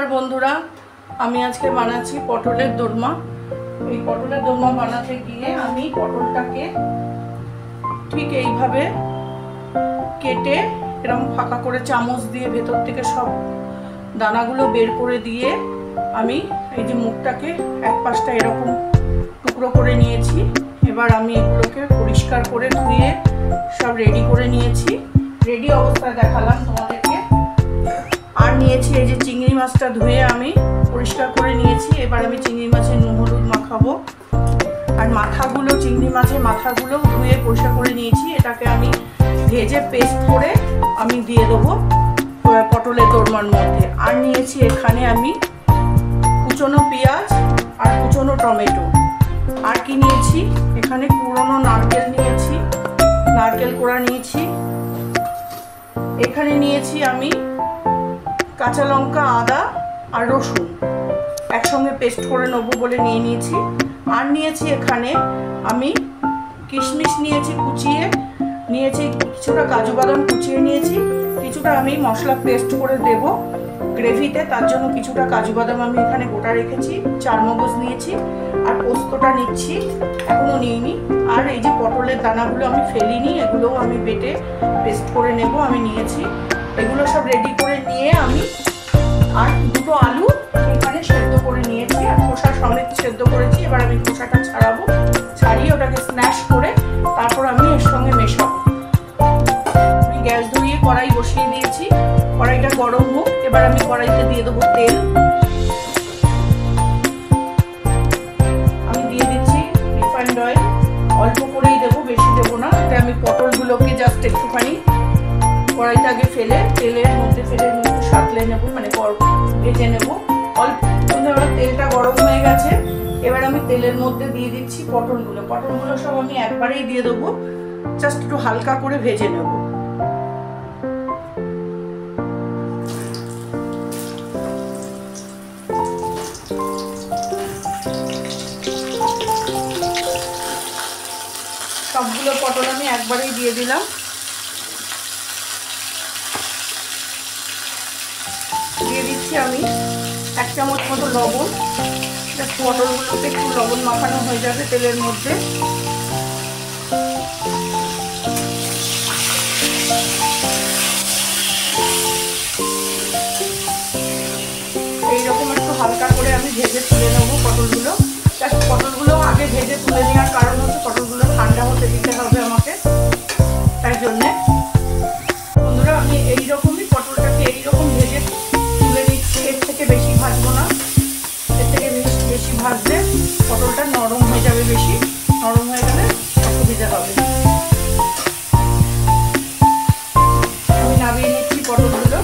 नमस्कार बंधुरा आमी आज के बानाচ্ছি পটলের দোরমা। এই পটলের দোরমা বানাতে গিয়ে আমি পটলটাকে ঠিক এইভাবে কেটে এরকম ফাঁকা করে চামচ দিয়ে ভেতর থেকে সব দানাগুলো বের করে দিয়ে আমি এই যে মুখটাকে এক পাশটা এরকম টুকরো করে নিয়েছি। এবার আমি এগুলোকে পরিষ্কার করে ধুয়ে সব রেডি করে নিয়েছি। রেডি অবস্থায় দেখালাম তোমাদেরকে। আর নিয়েছি এই যে চিংড়ি মাছটা ধুয়ে আমি পরিষ্কার করে নিয়েছি। এবার আমি চিংড়ি মাছের নুন হলুদ মাখাবো। আর মাথাগুলো চিংড়ি মাছের মাথাগুলো ধুয়ে পরিষ্কার করে নিয়েছি। এটাকে আমি ভেজে পেস্ট করে আমি দিয়ে দেবো পটলের দোরমার মধ্যে। আর নিয়েছি এখানে আমি কুচনো পেঁয়াজ আর কুচনো টমেটো। আর কি নিয়েছি এখানে পুরনো নারকেল নিয়েছি, নারকেল কোড়া নিয়েছি। এখানে নিয়েছি আমি কাঁচা লঙ্কা, আদা আর রসুন একসঙ্গে পেস্ট করে নেবো বলে নিয়ে নিয়েছি। আর নিয়েছি এখানে আমি কিশমিশ নিয়েছি কুচিয়ে নিয়েছি, কিছুটা কাজু বাদাম কুচিয়ে নিয়েছি, কিছুটা আমি মশলা পেস্ট করে দেব গ্রেভিতে, তার জন্য কিছুটা কাজু বাদাম আমি এখানে গোটা রেখেছি। চারমগজ নিয়েছি আর পোস্তটা নিচ্ছি, এখনো নিইনি। আর এই যে পটলের দানাগুলো আমি ফেলিনি, এগুলোও আমি বেটে পেস্ট করে নেব আমি নিয়েছি। এগুলো সব রেডি করে নিয়ে আমি আর দুটো আলু এখানে সেদ্ধ করে নিয়েছি আর খোসা সমেত সেদ্ধ করেছি। এবার আমি খোসাটা ছাড়াবো, ছাড়িয়ে ওটাকে স্ম্যাশ করে তারপর আমি এর সঙ্গে মেশাবো। আমি গ্যাস ধরিয়ে কড়াই বসিয়ে দিয়েছি, কড়াইটা গরম হোক। এবার আমি কড়াইতে দিয়ে দেবো তেল। আমি দিয়ে দিচ্ছি রিফাইন্ড অয়েল, অল্প করেই দেবো, বেশি দেবো না। তাতে আমি পটলগুলোকে জাস্ট একটুখানি কড়াইটা আগে ফেলে তেলের মধ্যে ফেলে সাঁতলে নেবো, মানে ভেজে নেবো অল্প। আমার তেলটা গরম হয়ে গেছে। এবার আমি তেলের মধ্যে দিয়ে দিচ্ছি পটলগুলো। পটলগুলো সব আমি একবারেই দিয়ে দেবো, জাস্ট একটু হালকা করে ভেজে নেব। সবগুলো পটল আমি একবারেই দিয়ে দিলাম। দিয়ে দিচ্ছি আমি 1 চামচ মতো লবণ। পটলগুলোতে একটু লবণ মাখানো হয়ে যাবে তেলের মধ্যে। এইরকম একটু হালকা করে আমি ভেজে তুলে নেবো পটলগুলো। পটলগুলো আগে ভেজে তুলে নেওয়ার কারণ হচ্ছে পটলগুলো ঠান্ডা হতে দিতে হবে আমাকে, তাই জন্যে বন্ধুরা আমি এইরকমই পটলটাকে এইরকম ভেজে তুলে নিচ্ছি। এর থেকে বেশি ভাজবো না, এর থেকে বেশি ভাজলে পটলটা নরম হয়ে যাবে, বেশি নরম হয়ে গেলে অসুবিধা হবে। আমি নামিয়ে নিচ্ছি পটলগুলো।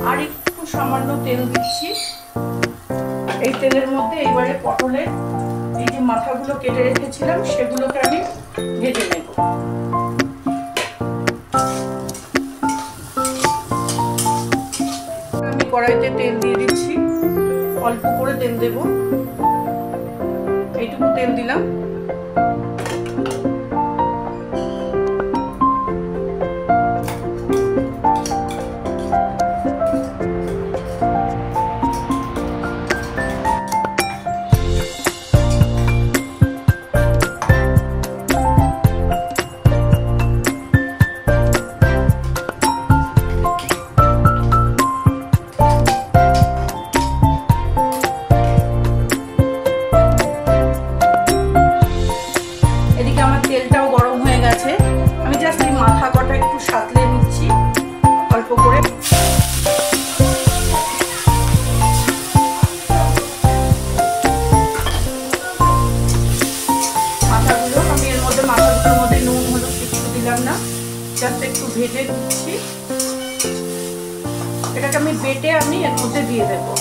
আর একটু সামান্য তেল দিচ্ছি এই তেলের মধ্যে। এইবারে পটলের এই যে মাথাগুলো কেটে রেখেছিলাম সেগুলোকে আমি ভেজে নেব। আমি কড়াইতে তেল দিয়ে দিচ্ছি, অল্প করে তেল দেব, এইটুকু তেল দিলাম। তেলটাও গরম হয়ে গেছে। আমি জাস্ট এই মাথা কটা একটু সাঁতলে নিচ্ছি অল্প করে। মাথাগুলো আমি এর মধ্যে মাথাগুলোর মধ্যে নুন হলুদ কিছু দিলাম না, জাস্ট একটু ভেজে দিচ্ছি। এটাকে আমি বেটে আমি এর মধ্যে দিয়ে দেবো।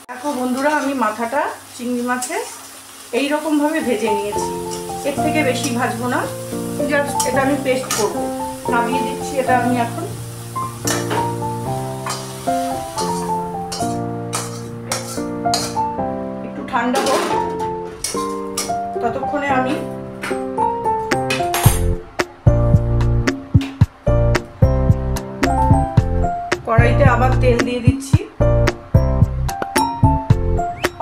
দেখো বন্ধুরা আমি মাথাটা চিংড়ি মাছের এইরকমভাবে ভেজে নিয়েছি। এর থেকে বেশি ভাজবো না, জাস্ট এটা আমি পেস্ট করবো। নামিয়ে দিচ্ছি এটা আমি এখন। একটু ঠান্ডা হোক, ততক্ষণে আমি কড়াইতে আবার তেল দিয়ে দিচ্ছি।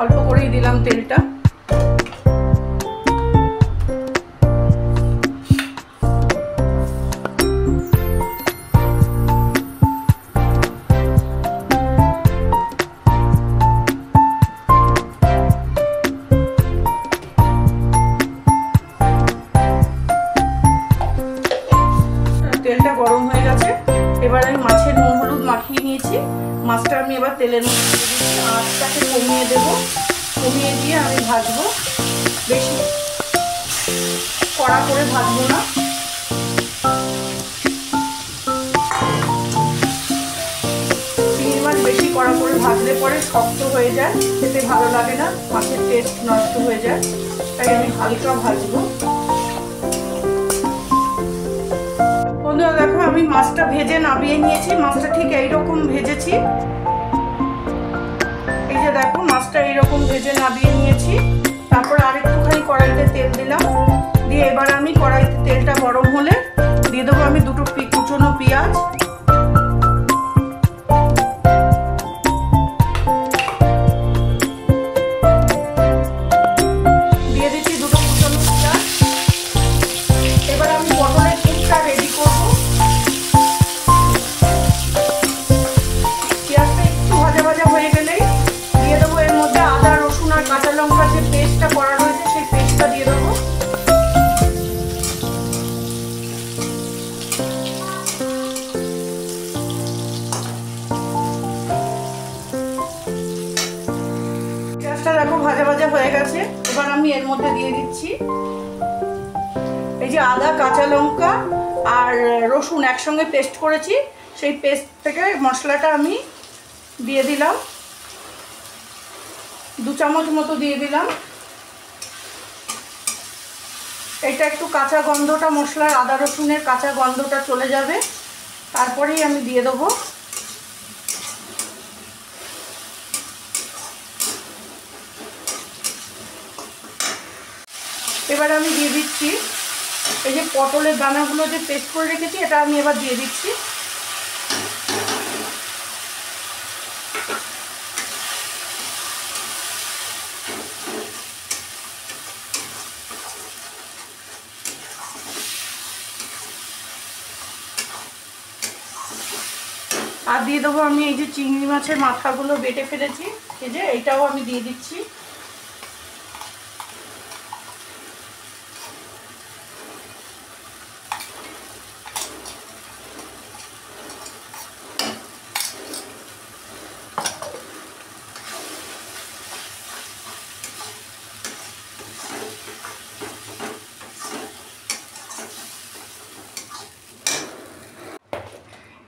অল্প করেই দিলাম তেলটা। তেলটা গরম হয়ে গেছে, এবার আমি মাছের নুন হলুদ মাখিয়ে নিয়েছি। মাছটা আমি এবার তেলের মধ্যে দিয়ে দিচ্ছি। আঁচটাকে কমিয়ে দেবো, কমিয়ে দিয়ে আমি ভাজবো। বেশি কড়া করে ভাজবো না। চিংড়ি মাছ বেশি কড়া করে ভাজলে পরে শক্ত হয়ে যায়, খেতে ভালো লাগে না, মাছের টেস্ট নষ্ট হয়ে যায়। তাই আমি হালকা ভাজবো। বন্ধুরা দেখো, আমি মাছটা ভেজে নামিয়ে নিয়েছি। মাছটা ঠিক এইরকম ভেজেছি। এই যে দেখো, মাছটা এইরকম ভেজে নামিয়ে নিয়েছি। তারপর আরেকটুখানি কড়াইতে তেল দিলাম, দিয়ে এবার আমি কড়াইতে তেলটা গরম হলে দিয়ে দেবো আমি দুটো কুচনো পেঁয়াজ। দিয়ে দিচ্ছি দুটো কুচনো পেঁয়াজ। এবার আমি পটলের পুরটা রেডি করবো। পেঁয়াজটা একটু ভাজা ভাজা হয়ে গেলেই দিয়ে দেবো এর মধ্যে আদা রসুন আর কাঁচা লঙ্কার যে পেস্টটা করা রয়েছে সেই পেস্টটা দিয়ে দেবো। পেঁয়াজটা দেখো ভাজা ভাজা হয়ে গেছে। এবার আমি এর মধ্যে দিয়ে দিচ্ছি এই যে আদা কাঁচা লঙ্কা আর রসুন একসঙ্গে পেস্ট করেছি, সেই পেস্ট থেকে মশলাটা আমি দিয়ে দিলাম। 2 চামচ মতো দিয়ে দিলাম। এটা একটু কাঁচা গন্ধটা, মশলার আদা রসুনের কাঁচা গন্ধটা চলে যাবে, তারপরেই আমি দিয়ে দেবো এবার আমি দিয়ে দিচ্ছি এই যে পটলের দানাগুলো যে পেস্ট করে রেখেছি, এটা আমি এবার দিয়ে দিচ্ছি। আর দিয়ে দেবো আমি এই যে চিংড়ি মাছের মাথাগুলো বেটে ফেলেছি, এই যে এইটাও আমি দিয়ে দিচ্ছি।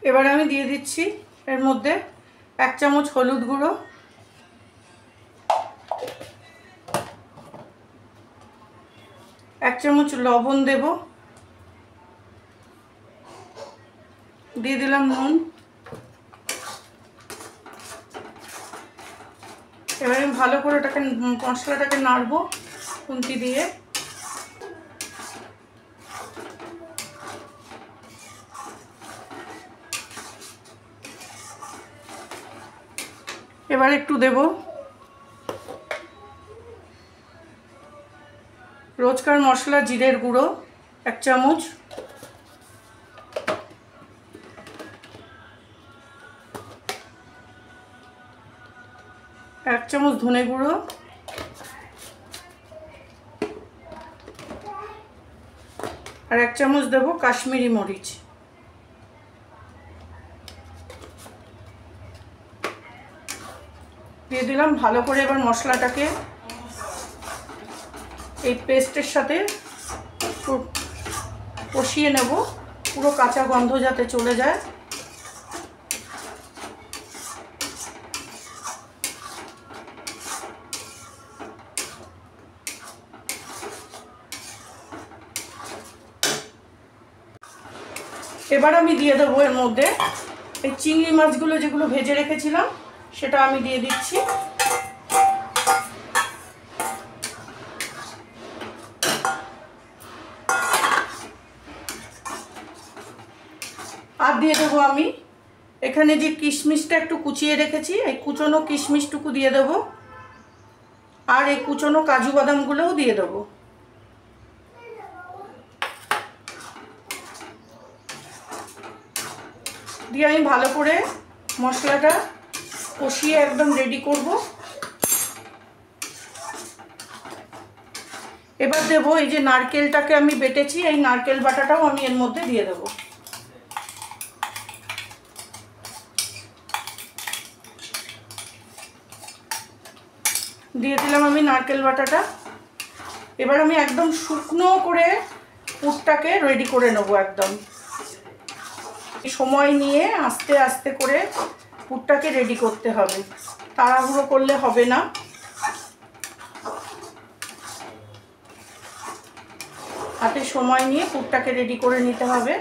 এবার আমি দিয়ে দিচ্ছি এর মধ্যে 1 চামচ হলুদ গুঁড়ো, 1 চামচ লবণ দেব, দিয়ে দিলাম নুন। এবার আমি ভালো করে এটাকে মশলাটাকে নাড়বো খুন্তি দিয়ে। এবার একটু দেব রোজকার মশলা জিরের গুঁড়ো 1 চামচ, এক চামচ ধনে গুঁড়ো, আর 1 চামচ দেব কাশ্মীরি মরিচ। দিয়ে দিলাম। ভালো করে এবার মশলাটাকে এই পেস্টের সাথে কষিয়ে নেব, পুরো কাঁচা গন্ধ যাতে চলে যায়। এবার আমি দিয়ে দেবো এর মধ্যে এই চিংড়ি মাছগুলো যেগুলো ভেজে রেখেছিলাম সেটা আমি দিয়ে দিচ্ছি। আর দিয়ে দেবো আমি এখানে যে কিশমিশটা একটু কুচিয়ে রেখেছি, এই কুচনো কিশমিশটুকু দিয়ে দেবো, আর এই কুচনো কাজু বাদামগুলোও দিয়ে দেবো। দিয়ে আমি ভালো করে মশলাটা কষিয়ে একদম রেডি করব। এবার দেবো এই যে নারকেলটাকে আমি বেটেছি, এই নারকেল বাটাটাও আমি এর মধ্যে দিয়ে দেবো। দিয়ে দিলাম আমি নারকেল বাটাটা। এবার আমি একদম শুকনো করে পুরটাকে রেডি করে নেবো। একদম সময় নিয়ে আস্তে আস্তে করে পুরটাকে রেডি করতে হবে, তাড়াহুড়ো করলে হবে না। হাতে সময় নিয়ে পুরটাকে রেডি করে নিতে হবে।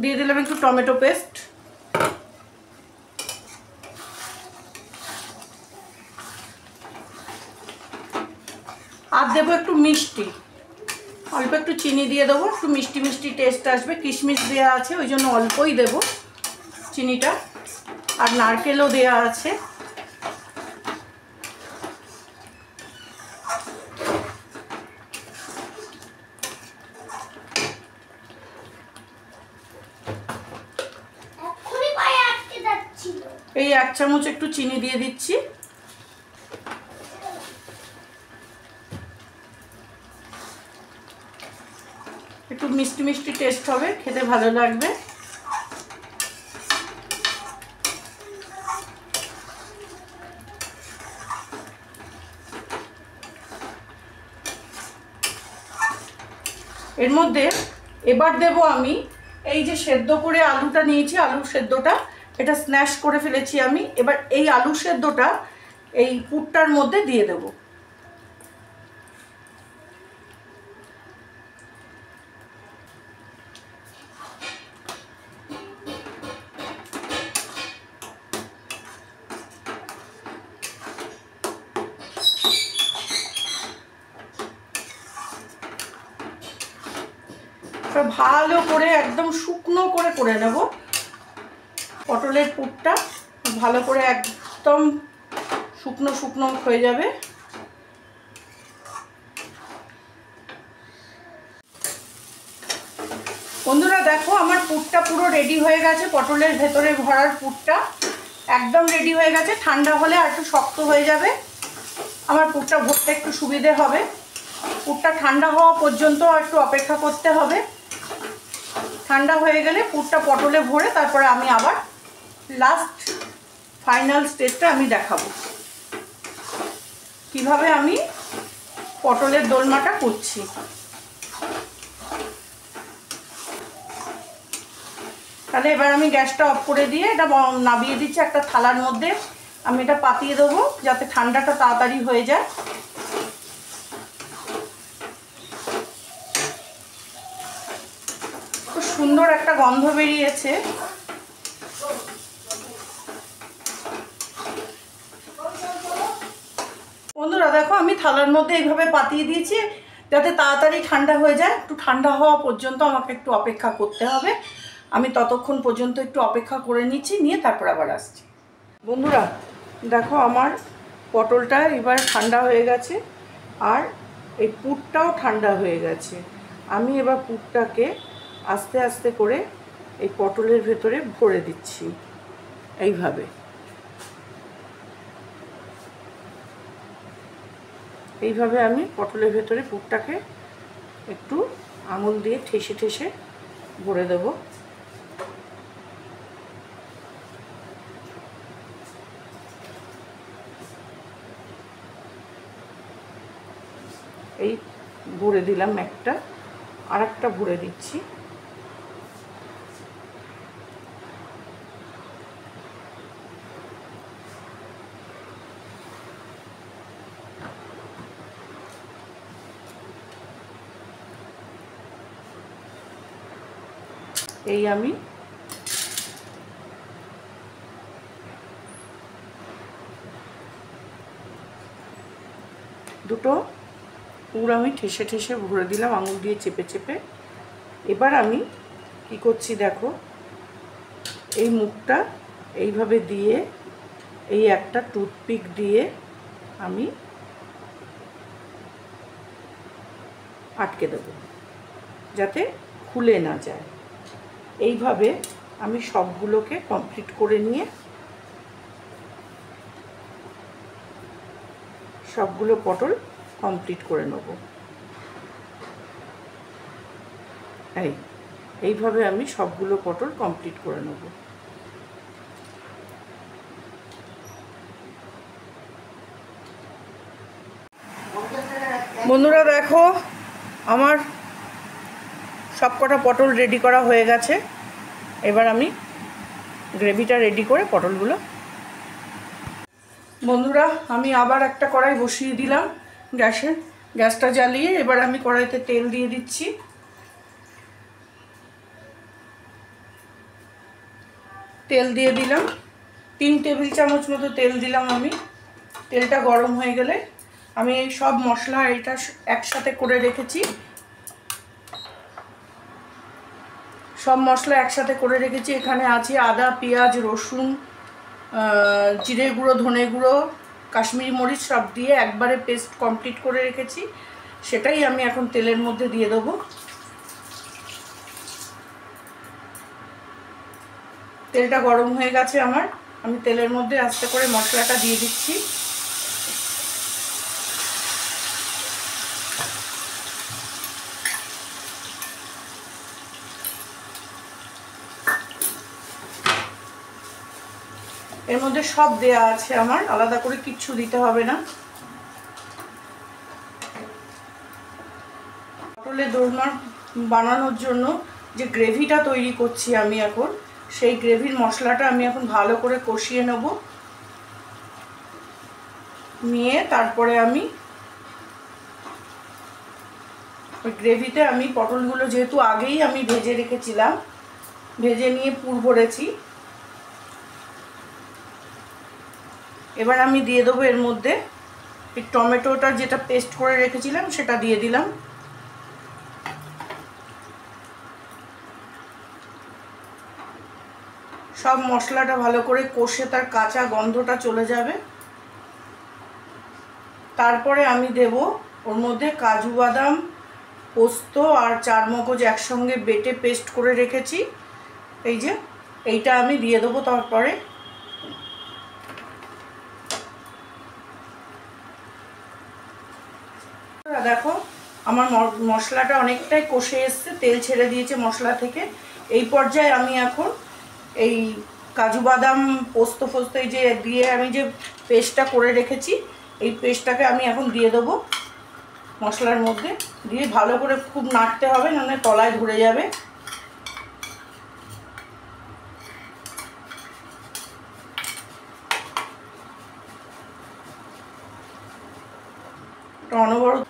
দিয়ে দিলাম একটু টমেটো পেস্ট, আর দেবো একটু মিষ্টি, অল্প একটু চিনি দিয়ে দেবো, একটু মিষ্টি মিষ্টি টেস্ট আসবে। কিশমিশ দেওয়া আছে ওই জন্য অল্পই দেবো চিনিটা, আর নারকেলও দেওয়া আছে। এই 1 চামচ একটু চিনি দিয়ে দিচ্ছি। একটু মিষ্টি মিষ্টি টেস্ট হবে, খেতে ভালো লাগবে। এর মধ্যে এবার দেব আমি এই যে সেদ্ধ করে আলুটা নিয়েছি, আলুর সেদ্ধটা এটা স্ম্যাশ করে ফেলেছি আমি। এবার এই আলু সেদ্ধটা এই পুরটার মধ্যে দিয়ে দেব। ভালো করে একদম শুকনো করে নেব পটলের পুরটা। ভালো করে একদম শুকনো শুকনো হয়ে যাবে। বন্ধুরা দেখো আমার পুরটা পুরো রেডি হয়ে গেছে, পটলের ভেতরে ভরার পুরটা একদম রেডি হয়ে গেছে। ঠান্ডা হলে আর একটু শক্ত হয়ে যাবে, আমার পুরটা ভরতে একটু সুবিধে হবে। পুরটা ঠান্ডা হওয়া পর্যন্ত একটু অপেক্ষা করতে হবে। ঠান্ডা হয়ে গেলে পুরটা পটলে ভরে তারপরে আমি আবার লাস্ট ফাইনাল স্টেজটা আমি দেখাবো কিভাবে আমি পটলের দোলমাটা করছি। তাহলে এবার আমি গ্যাসটা অফ করে দিয়ে এটা নামিয়ে দিচ্ছি একটা থালার মধ্যে। আমি এটা পাতিয়ে দেবো যাতে ঠান্ডাটা তাড়াতাড়ি হয়ে যায়। খুব সুন্দর একটা গন্ধ বেরিয়েছে। বন্ধুরা দেখো আমি থালার মধ্যে এইভাবে পাতিয়ে দিয়েছি যাতে তাড়াতাড়ি ঠান্ডা হয়ে যায়। একটু ঠান্ডা হওয়া পর্যন্ত আমাকে একটু অপেক্ষা করতে হবে। আমি ততক্ষণ পর্যন্ত একটু অপেক্ষা করে নিচ্ছি, নিয়ে তারপর আবার আসছি। বন্ধুরা দেখো আমার পটলটা এবার ঠান্ডা হয়ে গেছে আর এই পুরটাও ঠান্ডা হয়ে গেছে। আমি এবার পুরটাকে আস্তে আস্তে করে এই পটলের ভেতরে ভরে দিচ্ছি। এইভাবে এইভাবে আমি পটলের ভেতরে পুরটাকে একটু আঙুল দিয়ে ঠেসে ঠেসে ভরে দেব। এই ভরে দিলাম একটা, আর একটা ভরে দিচ্ছি। এই আমি দুটো পুর আমি ঠেসে ঠেসে ভরে দিলাম আঙুল দিয়ে চেপে চেপে। এবার আমি কি করছি দেখো, এই মুখটা এইভাবে দিয়ে এই একটা টুথপিক দিয়ে আমি আটকে দেব যাতে খুলে না যায়। এইভাবে আমি সবগুলোকে কমপ্লিট করে নিয়ে সবগুলো পটল কমপ্লিট করে নেব। এইভাবে আমি সবগুলো পটল কমপ্লিট করে নেব। বন্ধুরা দেখো, আমার সবকটা পটল রেডি করা হয়ে গেছে। এবার আমি গ্রেভিটা রেডি করে পটলগুলো, বন্ধুরা আমি আবার একটা কড়াই বসিয়ে দিলাম গ্যাসটা জ্বালিয়ে। এবার আমি কড়াইতে তেল দিয়ে দিচ্ছি। তেল দিয়ে দিলাম 3 টেবিল চামচ মতো তেল দিলাম আমি। তেলটা গরম হয়ে গেলে আমি এই সব মশলা এটা একসাথে করে রেখেছি, সব মশলা একসাথে করে রেখেছি। এখানে আছে আদা, পেঁয়াজ, রসুন, জিরে গুঁড়ো, ধনে গুঁড়ো, কাশ্মীরি মরিচ সব দিয়ে একবারে পেস্ট কমপ্লিট করে রেখেছি। সেটাই আমি এখন তেলের মধ্যে দিয়ে দেবো। তেলটা গরম হয়ে গেছে আমার, আমি তেলের মধ্যে আস্তে করে মশলাটা দিয়ে দিচ্ছি। এর মধ্যে সব দেয়া আছে আমার, আলাদা করে কিচ্ছু দিতে হবে না। পটলের দোরমা বানানোর জন্য যে গ্রেভিটা তৈরি করছি আমি এখন, সেই গ্রেভির মশলাটা আমি এখন ভালো করে কষিয়ে নেব। নিয়ে তারপরে আমি ওই গ্রেভিতে আমি পটলগুলো যেহেতু আগেই আমি ভেজে রেখেছিলাম, ভেজে নিয়ে পুর ভরেছি, এবার আমি দিয়ে দেবো এর মধ্যে এই টমেটোটা যেটা পেস্ট করে রেখেছিলাম সেটা দিয়ে দিলাম। সব মশলাটা ভালো করে কষে তার কাঁচা গন্ধটা চলে যাবে। তারপরে আমি দেব ওর মধ্যে কাজু বাদাম, পোস্ত আর চারমগজ একসঙ্গে বেটে পেস্ট করে রেখেছি, এই যে এইটা আমি দিয়ে দেবো। তারপরে দেখো আমার মশলাটা অনেকটাই কষে এসছে, তেল ছেড়ে দিয়েছে মশলা থেকে। এই পর্যায়ে আমি এখন এই কাজু বাদাম, পোস্ত এই যে দিয়ে আমি যে পেস্টটা করে রেখেছি, এই পেস্টটাকে আমি এখন দিয়ে দেবো মশলার মধ্যে। দিয়ে ভালো করে খুব নাড়তে হবে, নাহলে তলায় ধরে যাবে। অনবরত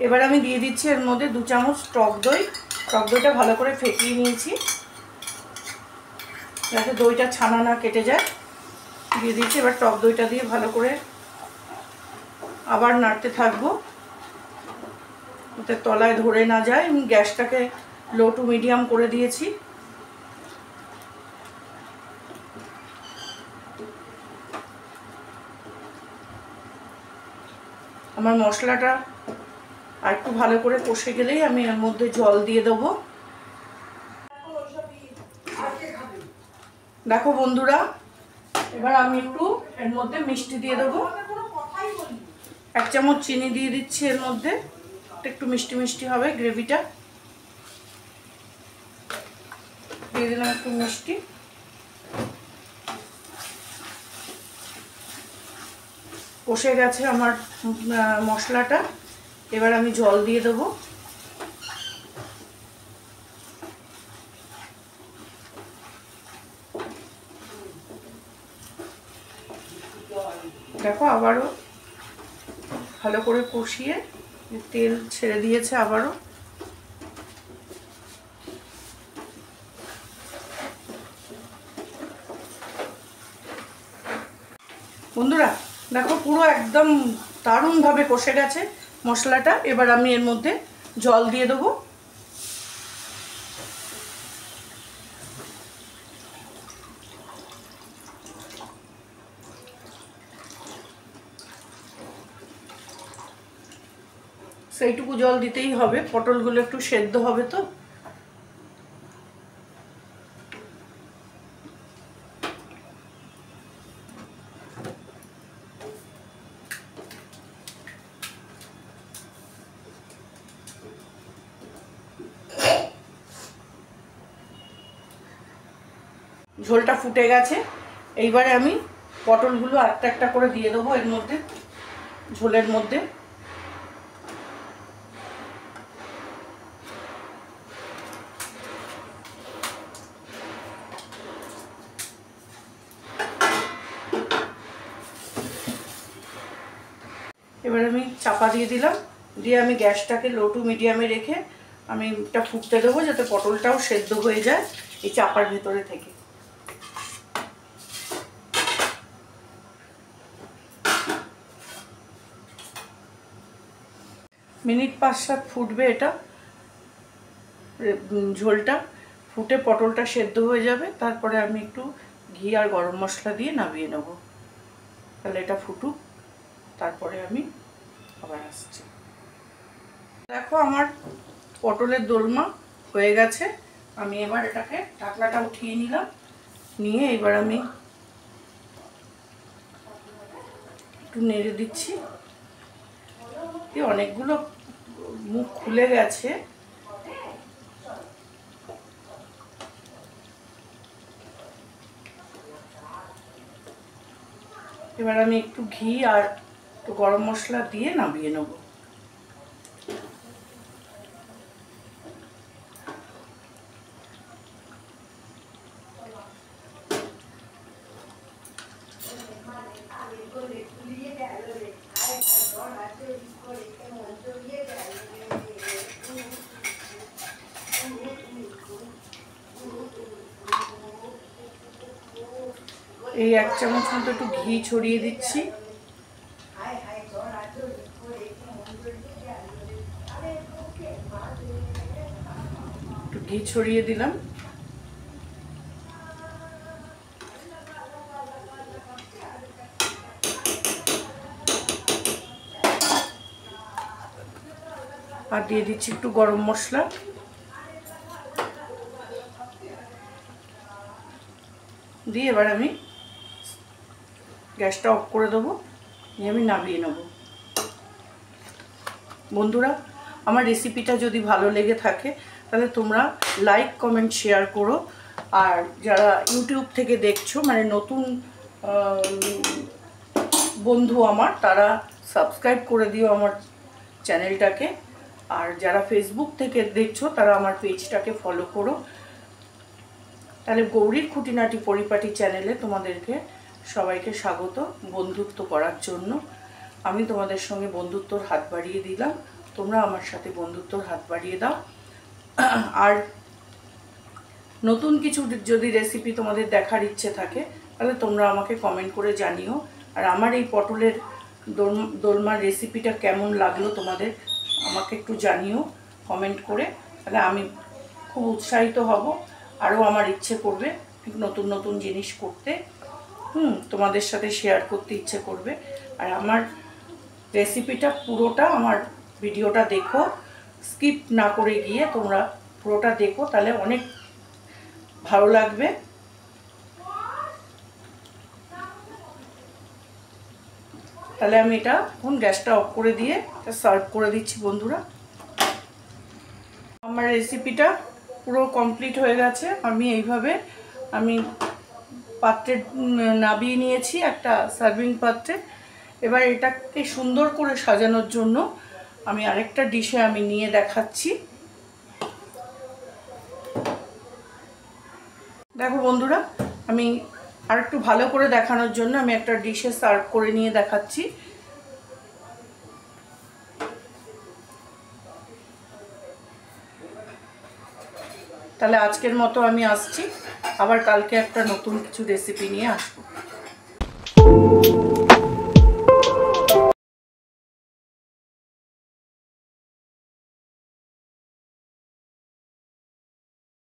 এবার আমি দিয়ে দিচ্ছি এর মধ্যে 2 চামচ টক দই। টক দইটা ভালো করে ফেটিয়ে নিয়েছি যাতে দইটা ছানা না কেটে যায়। দিয়ে দিচ্ছি, এবার টক দইটা দিয়ে ভালো করে আবার নাড়তে থাকবো যাতে তলায় ধরে না যায়। আমি গ্যাসটাকে লো টু মিডিয়াম করে দিয়েছি। আমার মশলাটা আর একটু ভালো করে কষে গেলেই আমি এর মধ্যে জল দিয়ে দেবো। দেখো বন্ধুরা, এবার আমি একটু এর মধ্যে মিষ্টি দিয়ে দেবো। 1 চামচ চিনি দিয়ে দিচ্ছি এর মধ্যে, একটু মিষ্টি মিষ্টি হবে গ্রেভিটা। দিয়ে দিলাম একটু মিষ্টি। কষে গেছে আমার মশলাটা, এবার আমি জল দিয়ে দেবো। দেখো আবারও ভালো করে কষিয়ে তেল ছেড়ে দিয়েছে আবারও। বন্ধুরা দেখো পুরো একদম দারুণভাবে কষে গেছে মশলাটা। এবার আমি এর মধ্যে জল দিয়ে দেবো। সেইটুকু জল দিতেই হবে, পটলগুলো একটু সেদ্ধ হবে তো। ঝোলটা ফুটে গেছে, এইবারে আমি পটলগুলো একটা একটা করে দিয়ে দেবো এর মধ্যে, ঝোলের মধ্যে। এবার আমি চাপা দিয়ে দিলাম, দিয়ে আমি গ্যাসটাকে লো টু মিডিয়ামে রেখে আমি এটা ফুটতে দেবো, যাতে পটলটাও সেদ্ধ হয়ে যায় এই চাপার ভেতরে থেকে। মিনিট 5-7 ফুটবে এটা, ঝোলটা ফুটে পটলটা সেদ্ধ হয়ে যাবে। তারপরে আমি একটু ঘি আর গরম মশলা দিয়ে নামিয়ে নেব। তাহলে এটা ফুটুক, তারপরে আমি আবার আসছি। দেখো আমার পটলের দোলমা হয়ে গেছে। আমি এবার এটাকে ঢাকনাটা উঠিয়ে নিলাম, নিয়ে এবার আমি একটু নেড়ে দিচ্ছি। অনেকগুলো মুখ খুলে গেছে। এবার আমি একটু ঘি আর একটু গরম মশলা দিয়ে নামিয়ে নেব। এই 1 চামচ মতো একটু ঘি ছড়িয়ে দিচ্ছি। একটু ঘি ছড়িয়ে দিলাম। আর দিয়ে দিচ্ছি একটু গরম মশলা। দিয়ে এবার আমি গ্যাসটা অফ করে দেবো, নিয়ে আমি নামিয়ে নেব। বন্ধুরা, আমার রেসিপিটা যদি ভালো লেগে থাকে তাহলে তোমরা লাইক কমেন্ট শেয়ার করো। আর যারা ইউটিউব থেকে দেখছো, মানে নতুন বন্ধু আমার, তারা সাবস্ক্রাইব করে দিও আমার চ্যানেলটাকে। আর যারা ফেসবুক থেকে দেখছো তারা আমার পেজটাকে ফলো করো। তাহলে গৌরীর খুঁটিনাটি পরিপাটি চ্যানেলে তোমাদেরকে সবাইকে স্বাগত বন্ধুত্ব করার জন্য। আমি তোমাদের সঙ্গে বন্ধুত্বর হাত বাড়িয়ে দিলাম, তোমরা আমার সাথে বন্ধুত্বর হাত বাড়িয়ে দাও। আর নতুন কিছু যদি রেসিপি তোমাদের দেখার ইচ্ছে থাকে তাহলে তোমরা আমাকে কমেন্ট করে জানিও। আর আমার এই পটলের দোলমার রেসিপিটা কেমন লাগলো তোমাদের আমাকে একটু জানিও কমেন্ট করে। তাহলে আমি খুব উৎসাহিত হব, আরও আমার ইচ্ছে করবে নতুন নতুন জিনিস করতে, তোমাদের সাথে শেয়ার করতে ইচ্ছে করবে। আর আমার রেসিপিটা পুরোটা আমার ভিডিওটা দেখো, স্কিপ না করে গিয়ে তোমরা পুরোটা দেখো, তাহলে অনেক ভালো লাগবে। তাহলে আমি এটা এখন গ্যাসটা অফ করে দিয়ে সার্ভ করে দিচ্ছি বন্ধুরা। আমার রেসিপিটা পুরো কমপ্লিট হয়ে গেছে। আমি পাত্রে নাবিয়ে নিয়েছি একটা সার্ভিং পাত্রে। এবার এটাকে সুন্দর করে সাজানোর জন্য আমি আরেকটা ডিশে আমি নিয়ে দেখাচ্ছি। দেখো বন্ধুরা, আমি আর একটু ভালো করে দেখানোর জন্য আমি একটা ডিশে সার্ভ করে নিয়ে দেখাচ্ছি। তাহলে আজকের মতো আমি আসছি, আবার কালকে একটা নতুন কিছু রেসিপি নিয়ে আসবো।